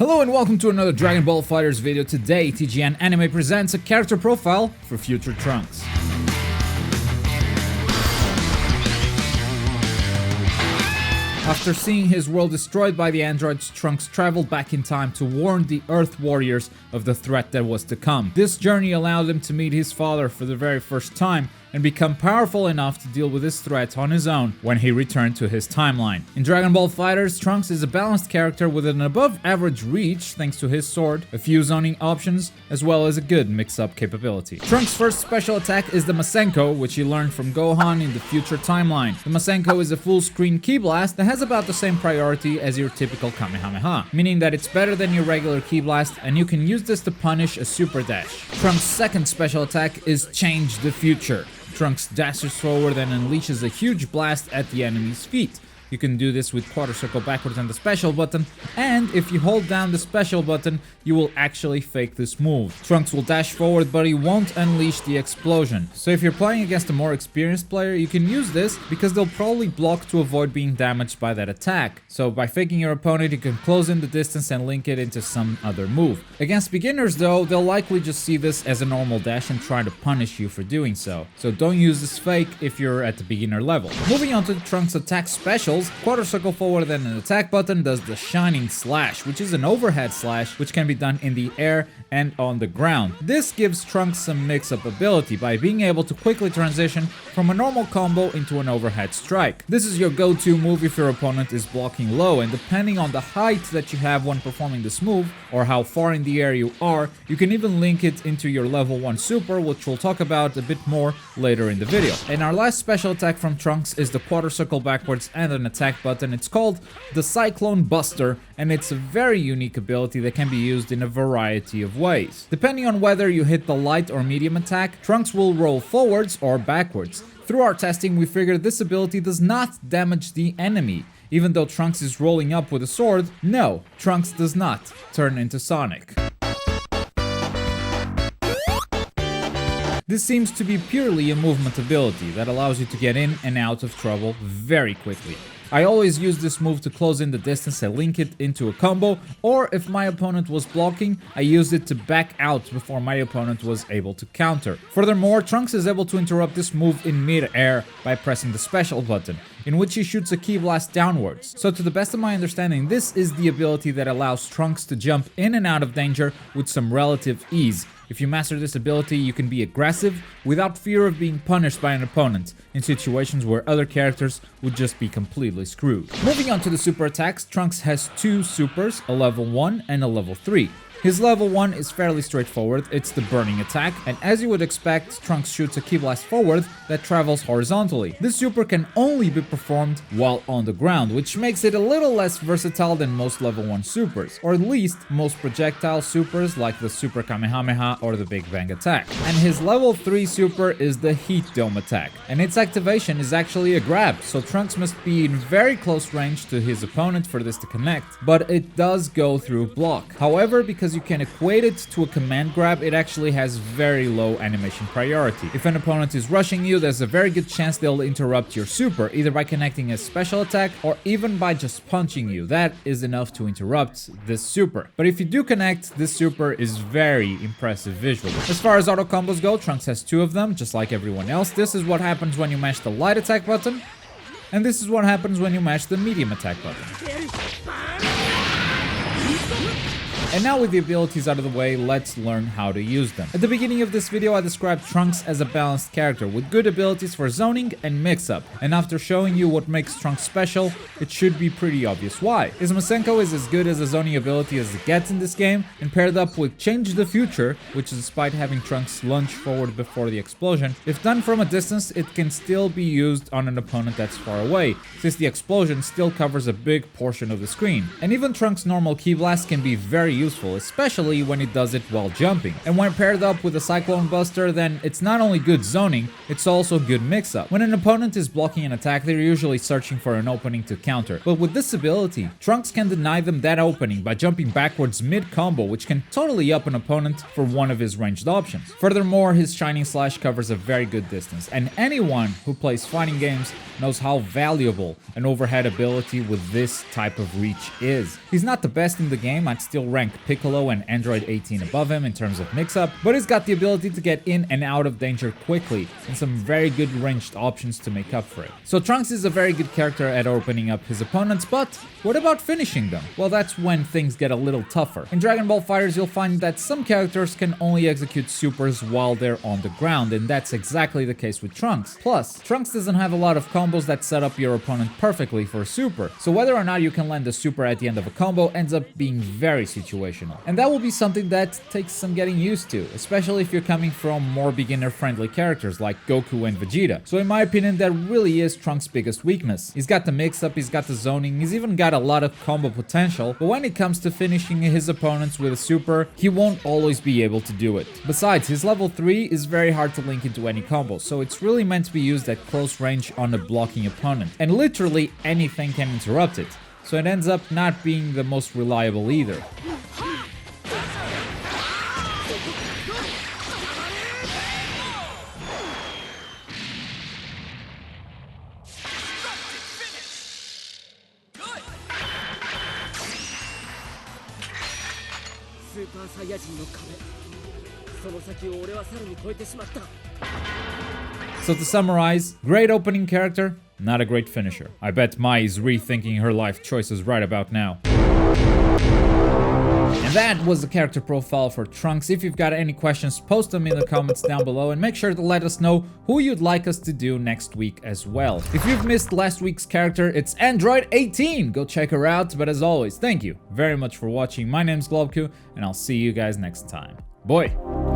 Hello and welcome to another Dragon Ball FighterZ video. Today, TGN Anime presents a character profile for future Trunks. After seeing his world destroyed by the androids, Trunks traveled back in time to warn the Earth warriors of the threat that was to come. This journey allowed him to meet his father for the very first time and become powerful enough to deal with this threat on his own when he returned to his timeline. In Dragon Ball FighterZ, Trunks is a balanced character with an above-average reach thanks to his sword, a few zoning options, as well as a good mix-up capability. Trunks' first special attack is the Masenko, which he learned from Gohan in the future timeline. The Masenko is a full-screen ki blast that has about the same priority as your typical Kamehameha, meaning that it's better than your regular ki blast, and you can use this to punish a super dash. Trunks' second special attack is Change the Future. Trunks dashes forward and unleashes a huge blast at the enemy's feet. You can do this with quarter circle backwards and the special button, and if you hold down the special button, you will actually fake this move. Trunks will dash forward, but he won't unleash the explosion. So if you're playing against a more experienced player, you can use this because they'll probably block to avoid being damaged by that attack. So by faking your opponent, you can close in the distance and link it into some other move. Against beginners though, they'll likely just see this as a normal dash and try to punish you for doing so. So don't use this fake if you're at the beginner level. Moving on to Trunks' attack specials, quarter circle forward and an attack button does the Shining Slash, which is an overhead slash which can be done in the air and on the ground. This gives Trunks some mix-up ability by being able to quickly transition from a normal combo into an overhead strike. This is your go-to move if your opponent is blocking low, and depending on the height that you have when performing this move or how far in the air you are, you can even link it into your level 1 super, which we'll talk about a bit more later in the video. And our last special attack from Trunks is the quarter circle backwards and an attack button. It's called the Cyclone Buster, and it's a very unique ability that can be used in a variety of ways. Depending on whether you hit the light or medium attack, Trunks will roll forwards or backwards. Through our testing, we figured this ability does not damage the enemy. Even though Trunks is rolling up with a sword, no, Trunks does not turn into Sonic. This seems to be purely a movement ability that allows you to get in and out of trouble very quickly. I always use this move to close in the distance and link it into a combo, or if my opponent was blocking, I used it to back out before my opponent was able to counter. Furthermore, Trunks is able to interrupt this move in mid-air by pressing the special button, in which he shoots a ki blast downwards. So to the best of my understanding, this is the ability that allows Trunks to jump in and out of danger with some relative ease. If you master this ability, you can be aggressive without fear of being punished by an opponent in situations where other characters would just be completely screwed. Moving on to the super attacks, Trunks has two supers, a level 1 and a level 3. His level 1 is fairly straightforward, it's the burning attack, and as you would expect, Trunks shoots a ki blast forward that travels horizontally. This super can only be performed while on the ground, which makes it a little less versatile than most level 1 supers, or at least most projectile supers like the Super Kamehameha or the Big Bang attack. And his level 3 super is the Heat Dome attack, and its activation is actually a grab, so Trunks must be in very close range to his opponent for this to connect, but it does go through block. However, because you can equate it to a command grab, it actually has very low animation priority. If an opponent is rushing you, there's a very good chance they'll interrupt your super, either by connecting a special attack or even by just punching you. That is enough to interrupt this super. But if you do connect, this super is very impressive visually. As far as auto combos go, Trunks has two of them, just like everyone else. This is what happens when you mash the light attack button, and this is what happens when you mash the medium attack button. And now with the abilities out of the way, let's learn how to use them. At the beginning of this video, I described Trunks as a balanced character with good abilities for zoning and mix-up. And after showing you what makes Trunks special, it should be pretty obvious why. His Masenko is as good as a zoning ability as it gets in this game, and paired up with Change the Future, which despite having Trunks lunge forward before the explosion, if done from a distance, it can still be used on an opponent that's far away, since the explosion still covers a big portion of the screen. And even Trunks' normal ki blast can be very useful, especially when it does it while jumping. And when paired up with a Cyclone Buster, then it's not only good zoning, it's also good mix-up. When an opponent is blocking an attack, they're usually searching for an opening to counter. But with this ability, Trunks can deny them that opening by jumping backwards mid-combo, which can totally up an opponent for one of his ranged options. Furthermore, his Shining Slash covers a very good distance, and anyone who plays fighting games knows how valuable an overhead ability with this type of reach is. He's not the best in the game, I'd still rank Piccolo and Android 18 above him in terms of mix-up, but he's got the ability to get in and out of danger quickly, and some very good ranged options to make up for it. So Trunks is a very good character at opening up his opponents, but what about finishing them? Well, that's when things get a little tougher. In Dragon Ball FighterZ, you'll find that some characters can only execute supers while they're on the ground, and that's exactly the case with Trunks. Plus, Trunks doesn't have a lot of combos that set up your opponent perfectly for a super, so whether or not you can land a super at the end of a combo ends up being very situational. And that will be something that takes some getting used to, especially if you're coming from more beginner-friendly characters like Goku and Vegeta. So in my opinion, that really is Trunks' biggest weakness. He's got the mix-up, he's got the zoning, he's even got a lot of combo potential, but when it comes to finishing his opponents with a super, he won't always be able to do it. Besides, his level 3 is very hard to link into any combo, so it's really meant to be used at close range on a blocking opponent, and literally anything can interrupt it, so it ends up not being the most reliable either. So to summarize, great opening character, not a great finisher. I bet Mai is rethinking her life choices right about now. And that was the character profile for Trunks. If you've got any questions, post them in the comments down below and make sure to let us know who you'd like us to do next week as well. If you've missed last week's character, it's Android 18. Go check her out. But as always, thank you very much for watching. My name's Globku, and I'll see you guys next time. Boy!